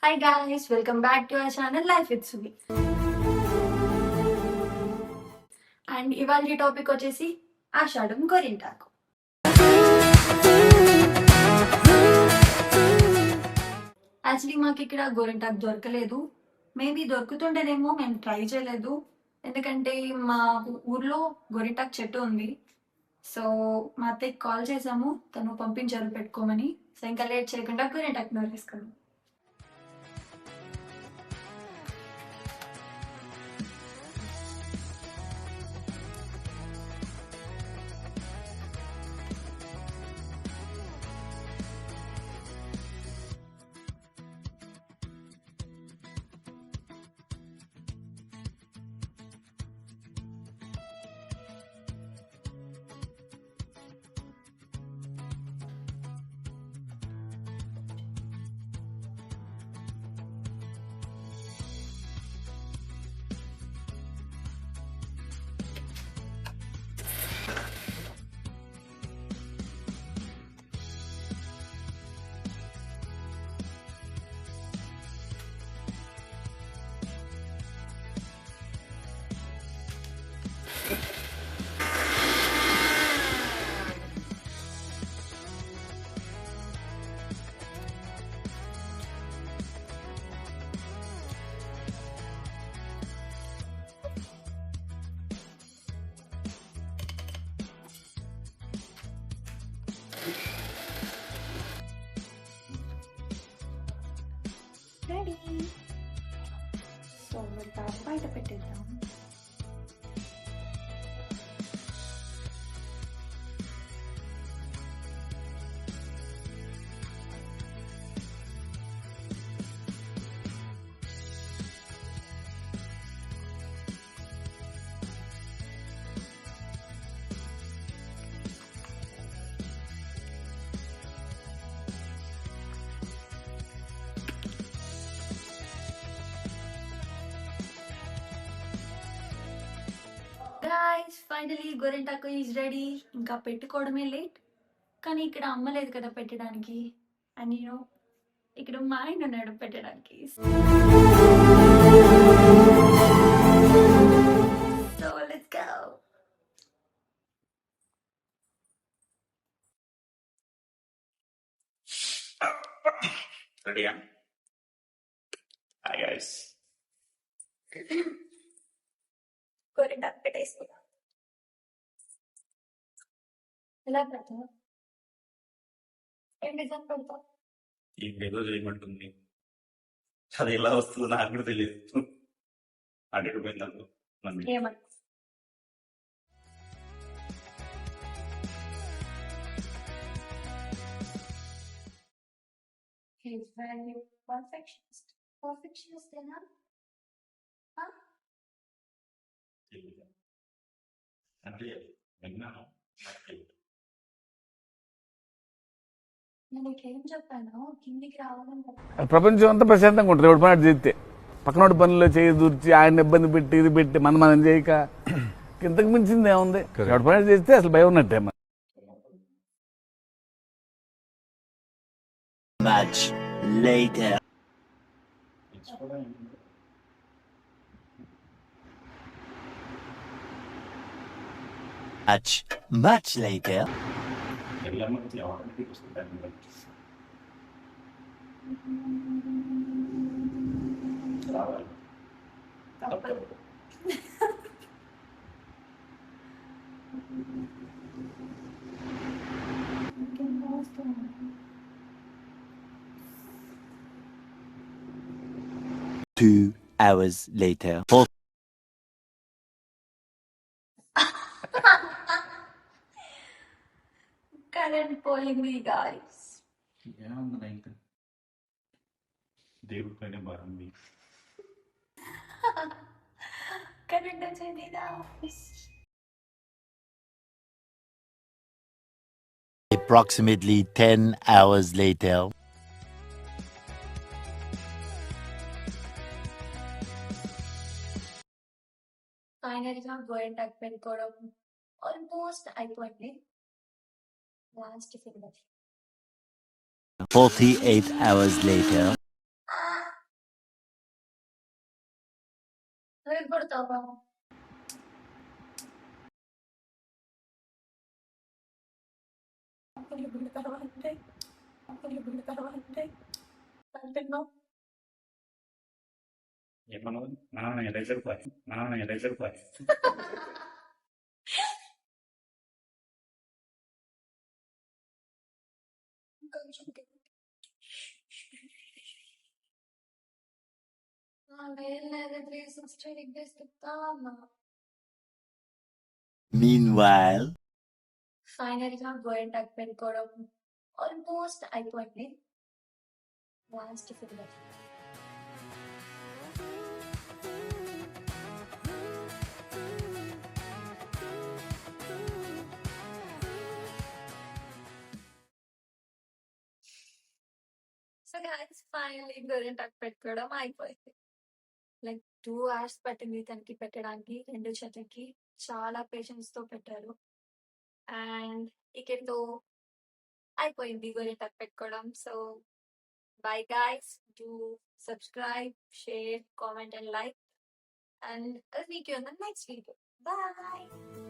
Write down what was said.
Hi guys, welcome back to our channel Life with Suvi. And ఇవాళ topic వచ్చేసి ఆషాఢం గోరింటాకు. Actually మాకు ఇక్కడ గోరింటాకు దొరకలేదు. మేబీ దొరుకుతుండేనేమో, మేము ట్రై చేయలేదు. ఎందుకంటే మా ఊర్లో గోరింటాకు చెట్టు ఉంది. సో మా అత్తయ్యకి కాల్ చేసాము, తను పంపించారు పెట్టుకోమని. సో ఇంకా లేట్ చేయకుండా గోరింటాకు నరికేసుకున్నాం. రెడీ. సో బయట పెట్టేద్దాం. గైస్, ఫైనలీ గోరింటాకు ఈజ్ రెడీ. ఇంకా పెట్టుకోవడమే లేట్. కానీ ఇక్కడ అమ్మలేదు కదా పెట్టడానికి. అండ్ ఇక్కడ మా ఆయన ఉన్నాడు పెట్టడానికి. So let's go. రెడీయా? Hi guys. గోరింటాకు పెట్టేసుకుందాం. ఎలా పెడతావు? ఏం డిజైన్ పెడతావు? ఇంకేదో చేయమంటుంది. అది ఎలా వస్తుందో నాకు కూడా తెలియదు. అడిగిపోయింది నన్ను. ఏమని? He's very perfectionist. Perfectionist ఏనా? అంటే విన్నాను. నేను ఏం చెప్పాను? కిందికి రావాలని చెప్పాను. ప్రపంచం అంతా ప్రశాంతంగా ఉంటుంది ఎవడు పని చేస్తే. పక్కనోటి పనిలో చేయి దూర్చి ఆయన ఇబ్బంది పెట్టి ఇది పెట్టి మనం చేయక ఇంతకు మించింది ఏముంది? ఎవడు పని చేస్తే అసలు భయం ఉన్నట్టే. Much later. Much later. తప్పదు. 2 hours later. కరెంట్ పోయింది గాయస్. ఏముంది ఇంకా దేవుడి పైన బాగుంది. కరెంట్ వచ్చింది గాయస్. Approximately 10 hours later. ఫైనల్గా గోరింటాకు పెట్టుకోవడం ఆల్మోస్ట్ అయిపోయింది. Last finger. 48 hours later. రేపు కొడతావా? అంటున్నావు ఏమన్నావు? ఎలైజర్ పాయ్ ఎలైజర్ పాయ్. కొంచెం వేరే 360 డిగ్రీస్ తిప్పుతావా? Meanwhile, ఫైనల్ గా గోరింటాకు పెట్టుకోవడం ఆల్మోస్ట్ అయిపోయింది. Last figure so guys finally గోరింటాకు పెట్టుకోవడం అయిపోయింది. లైక్ 2 hours పట్టింది తనకి పెట్టడానికి, 2 చేతులకి. చాలా పేషెన్స్ తో పెట్టారు. అండ్ ఇక్కడితో అయిపోయింది గోరింటాకు పెట్టుకోవడం. So bye guys, do subscribe, share, comment and like. And I'll meet you in the next video. Bye.